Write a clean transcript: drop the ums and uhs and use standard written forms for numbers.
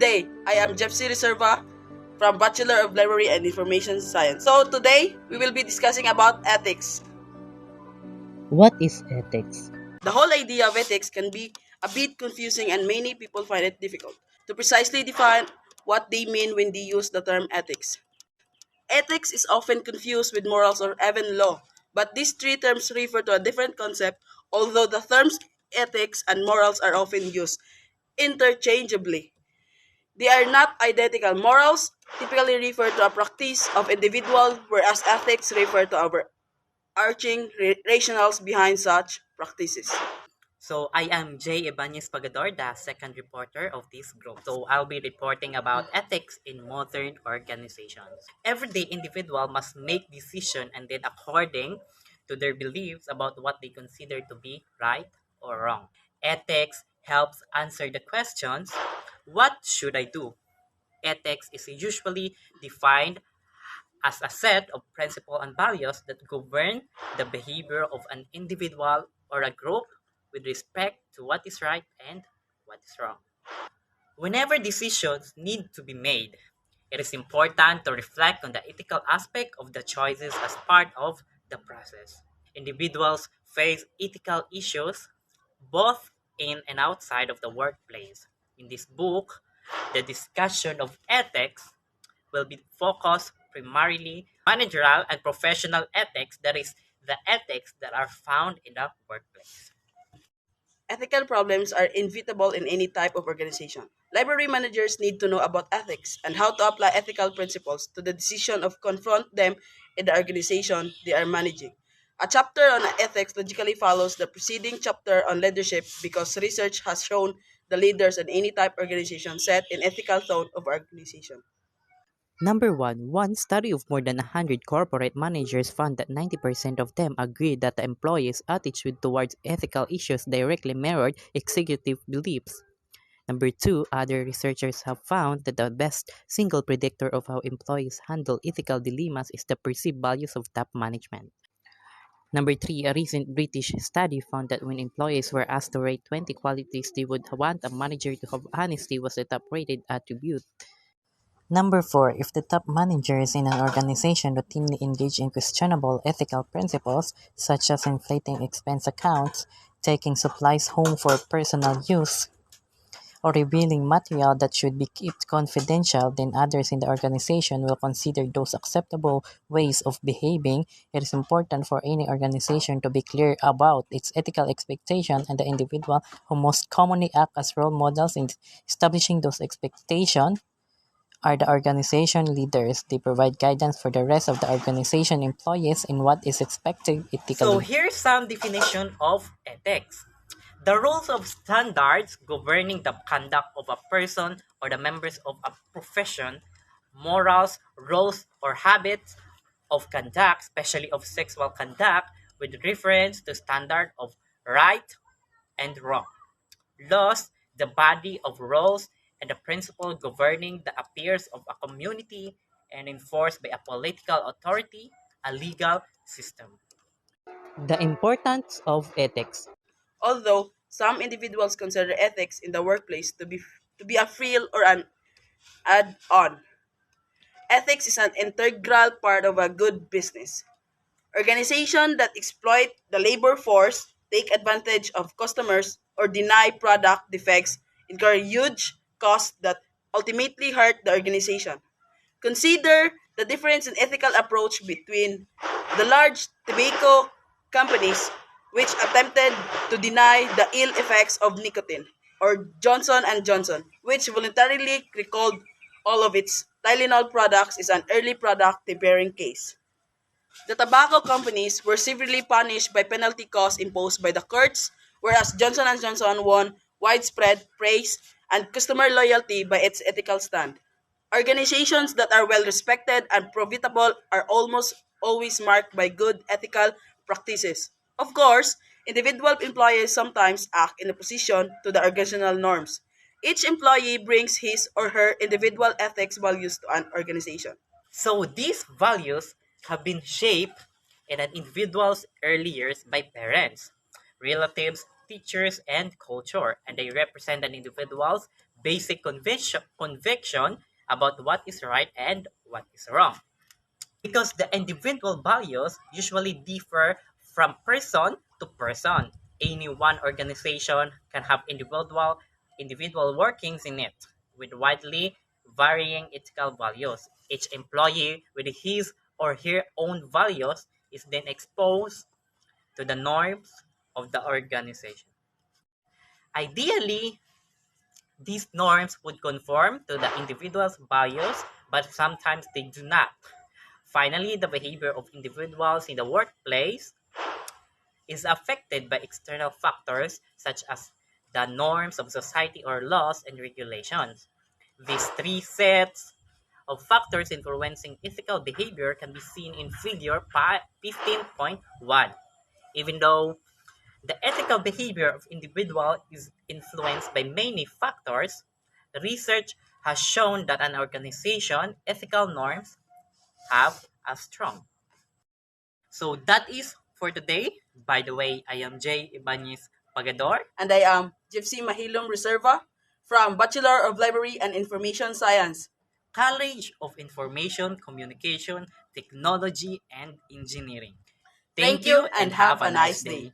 day. I am Jeffsy Reserva from Bachelor of Library and Information Science. So today, we will be discussing about ethics. What is ethics? The whole idea of ethics can be a bit confusing and many people find it difficult to precisely define what they mean when they use the term ethics. Ethics is often confused with morals or even law, but these three terms refer to a different concept, although the terms ethics and morals are often used interchangeably. They are not identical. Morals typically refer to a practice of individual, whereas ethics refer to overarching rationales behind such practices. So I am Jay Ibanez Pagador, the second reporter of this group. So I'll be reporting about ethics in modern organizations. Everyday individual must make decision and then according to their beliefs about what they consider to be right or wrong. Ethics helps answer the questions, what should I do? Ethics is usually defined as a set of principles and values that govern the behavior of an individual or a group with respect to what is right and what is wrong. Whenever decisions need to be made, it is important to reflect on the ethical aspect of the choices as part of the process. Individuals face ethical issues both in and outside of the workplace. In this book, the discussion of ethics will be focused primarily managerial and professional ethics, that is, the ethics that are found in the workplace. Ethical problems are inevitable in any type of organization. Library managers need to know about ethics and how to apply ethical principles to the decision of confront them in the organization they are managing. A chapter on ethics logically follows the preceding chapter on leadership because research has shown the leaders in any type organization set an ethical tone of organization. Number one study of more than 100 corporate managers found that 90% of them agreed that the employees' attitude towards ethical issues directly mirrored executive beliefs. Number two, other researchers have found that the best single predictor of how employees handle ethical dilemmas is the perceived values of top management. Number three, a recent British study found that when employees were asked to rate 20 qualities they would want a manager to have, honesty was the top rated attribute. Number four, if the top managers in an organization routinely engage in questionable ethical principles, such as inflating expense accounts, taking supplies home for personal use, or revealing material that should be kept confidential, then others in the organization will consider those acceptable ways of behaving. It is important for any organization to be clear about its ethical expectation and the individual who most commonly act as role models in establishing those expectations are the organization leaders. They provide guidance for the rest of the organization employees in what is expected So ethically. here's some definition of ethics. The rules of standards governing the conduct of a person or the members of a profession, morals, rules, or habits of conduct, especially of sexual conduct, with reference to standard of right and wrong. Laws, the body of rules and the principle governing the affairs of a community and enforced by a political authority, a legal system. The importance of ethics. Although some individuals consider ethics in the workplace to be a frill or an add-on, ethics is an integral part of a good business. Organizations that exploit the labor force, take advantage of customers, or deny product defects incur huge costs that ultimately hurt the organization. Consider the difference in ethical approach between the large tobacco companies which attempted to deny the ill effects of nicotine, or Johnson& and Johnson, which voluntarily recalled all of its Tylenol products is an early product debarring case. The tobacco companies were severely punished by penalty costs imposed by the courts, whereas Johnson& Johnson won widespread praise and customer loyalty by its ethical stand. Organizations that are well respected and profitable are almost always marked by good ethical practices. Of course, individual employees sometimes act in opposition to the organizational norms. Each employee brings his or her individual ethics values to an organization. So these values have been shaped in an individual's early years by parents, relatives, teachers, and culture, and they represent an individual's basic conviction about what is right and what is wrong. Because the individual values usually differ from person to person. Any one organization can have individual workings in it with widely varying ethical values. Each employee with his or her own values is then exposed to the norms of the organization. Ideally, these norms would conform to the individual's values, but sometimes they do not. Finally, the behavior of individuals in the workplace is affected by external factors such as the norms of society or laws and regulations. These three sets of factors influencing ethical behavior can be seen in figure 15.1. Even though the ethical behavior of individual is influenced by many factors, research has shown that an organization ethical norms have a strong. So that is for today. By the way, I am Jay Ibanez Pagador. And I am Gypsy Mahilom Reserva from Bachelor of Library and Information Science. College of Information, Communication, Technology, and Engineering. Thank Thank you you and and have have a a nice nice day. day.